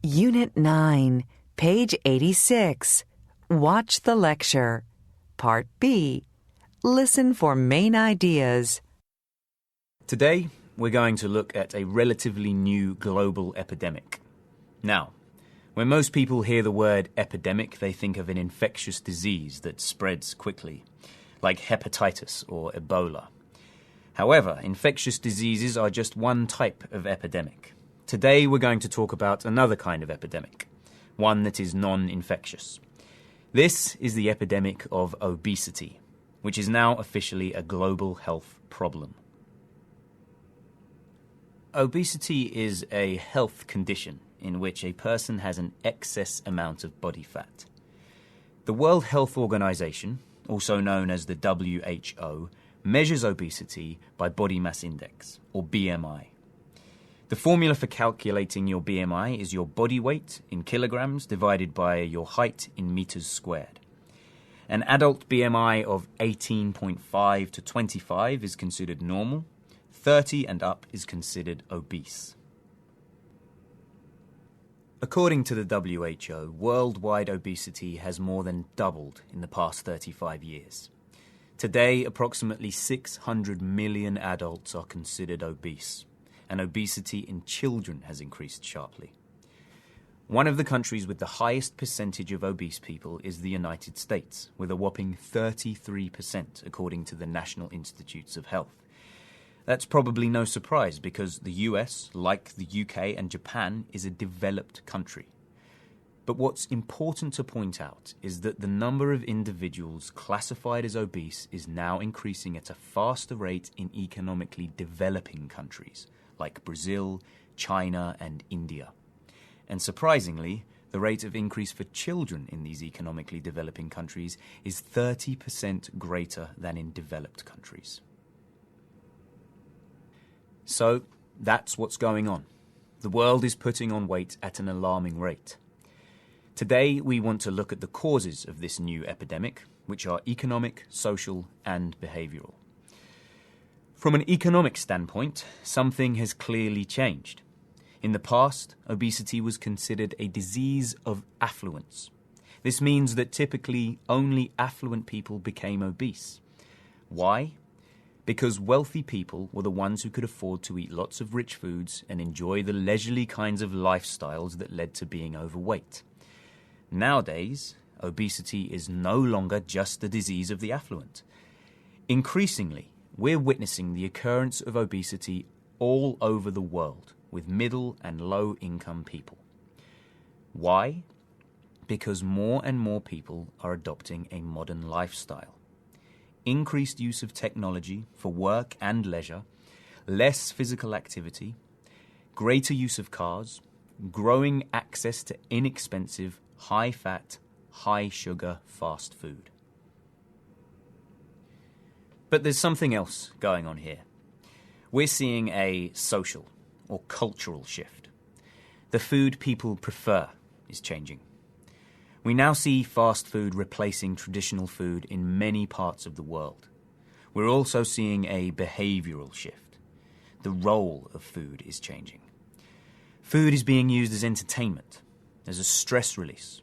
Unit 9, page 86. Watch the lecture. Part B. Listen for main ideas. Today, we're going to look at a relatively new global epidemic. Now, when most people hear the word epidemic, they think of an infectious disease that spreads quickly, like hepatitis or Ebola. However, infectious diseases are just one type of epidemic. Today, we're going to talk about another kind of epidemic, one that is non-infectious. This is the epidemic of obesity, which is now officially a global health problem. Obesity is a health condition in which a person has an excess amount of body fat. The World Health Organization, also known as the WHO, measures obesity by body mass index, or BMI. The formula for calculating your BMI is your body weight in kilograms divided by your height in meters squared. An adult BMI of 18.5 to 25 is considered normal. 30 and up is considered obese. According to the WHO, worldwide obesity has more than doubled in the past 35 years. Today, approximately 600 million adults are considered obese, and obesity in children has increased sharply. One of the countries with the highest percentage of obese people is the United States, with a whopping 33% according to the National Institutes of Health. That's probably no surprise because the US, like the UK and Japan, is a developed country. But what's important to point out is that the number of individuals classified as obese is now increasing at a faster rate in economically developing countries like Brazil, China, and India. And surprisingly, the rate of increase for children in these economically developing countries is 30% greater than in developed countries. So, that's what's going on. The world is putting on weight at an alarming rate. Today, we want to look at the causes of this new epidemic, which are economic, social, and behavioral. From an economic standpoint, something has clearly changed. In the past, obesity was considered a disease of affluence. This means that typically only affluent people became obese. Why? Because wealthy people were the ones who could afford to eat lots of rich foods and enjoy the leisurely kinds of lifestyles that led to being overweight. Nowadays, obesity is no longer just the disease of the affluent. Increasingly, we're witnessing the occurrence of obesity all over the world with middle and low income people. Why? Because more and more people are adopting a modern lifestyle. Increased use of technology for work and leisure, less physical activity, greater use of cars, growing access to inexpensive, high-fat, high-sugar fast food. But there's something else going on here. We're seeing a social or cultural shift. The food people prefer is changing. We now see fast food replacing traditional food in many parts of the world. We're also seeing a behavioral shift. The role of food is changing. Food is being used as entertainment, as a stress release.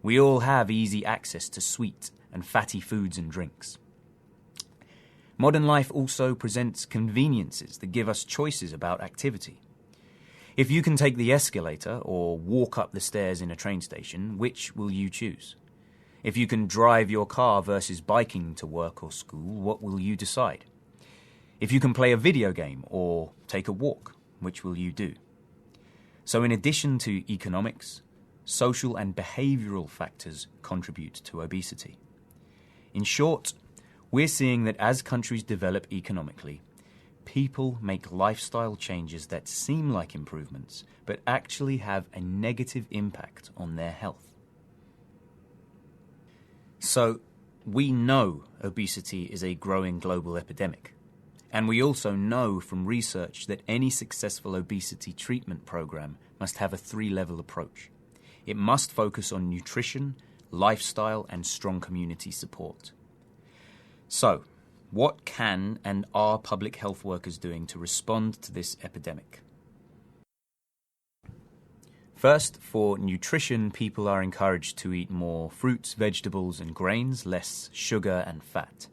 We all have easy access to sweet and fatty foods and drinks. Modern life also presents conveniences that give us choices about activity. If you can take the escalator or walk up the stairs in a train station, which will you choose? If you can drive your car versus biking to work or school, what will you decide? If you can play a video game or take a walk, which will you do? So in addition to economics, social and behavioral factors contribute to obesity. In short, we're seeing that as countries develop economically, people make lifestyle changes that seem like improvements, but actually have a negative impact on their health. So, we know obesity is a growing global epidemic. And we also know from research that any successful obesity treatment program must have a 3-level approach. It must focus on nutrition, lifestyle, and strong community support. So, what can and are public health workers doing to respond to this epidemic? First, for nutrition, people are encouraged to eat more fruits, vegetables, and grains, less sugar and fat.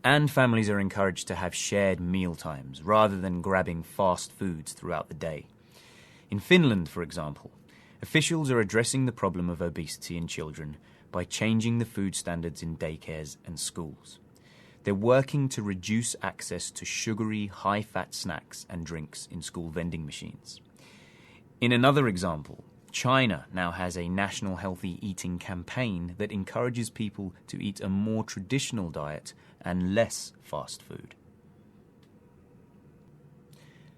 And families are encouraged to have shared meal times rather than grabbing fast foods throughout the day. In Finland, for example, officials are addressing the problem of obesity in children by changing the food standards in daycares and schools. They're working to reduce access to sugary, high-fat snacks and drinks in school vending machines. In another example, China now has a national healthy eating campaign that encourages people to eat a more traditional diet and less fast food.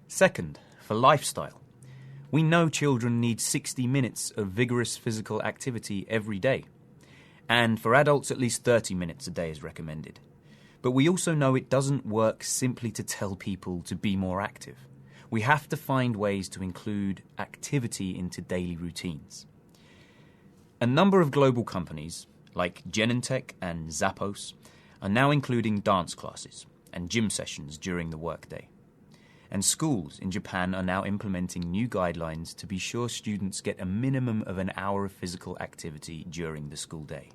Second, for lifestyle. We know children need 60 minutes of vigorous physical activity every day. And for adults, at least 30 minutes a day is recommended. But we also know it doesn't work simply to tell people to be more active. We have to find ways to include activity into daily routines. A number of global companies, like Genentech and Zappos, are now including dance classes and gym sessions during the workday. And schools in Japan are now implementing new guidelines to be sure students get a minimum of an hour of physical activity during the school day.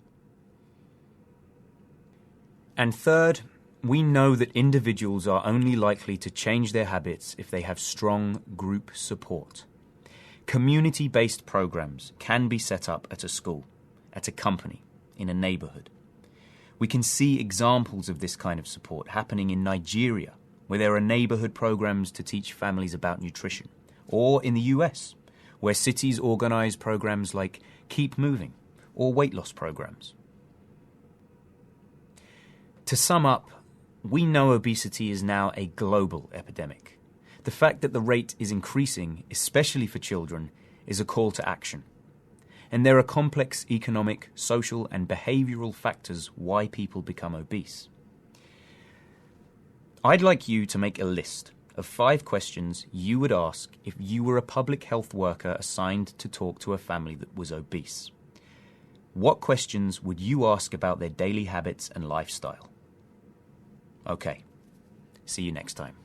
And third, we know that individuals are only likely to change their habits if they have strong group support. Community-based programs can be set up at a school, at a company, in a neighborhood. We can see examples of this kind of support happening in Nigeria, where there are neighborhood programs to teach families about nutrition, or in the US, where cities organize programs like Keep Moving or weight loss programs. To sum up, we know obesity is now a global epidemic. The fact that the rate is increasing, especially for children, is a call to action. And there are complex economic, social, and behavioral factors why people become obese. I'd like you to make a list of 5 questions you would ask if you were a public health worker assigned to talk to a family that was obese. What questions would you ask about their daily habits and lifestyle? Okay, see you next time.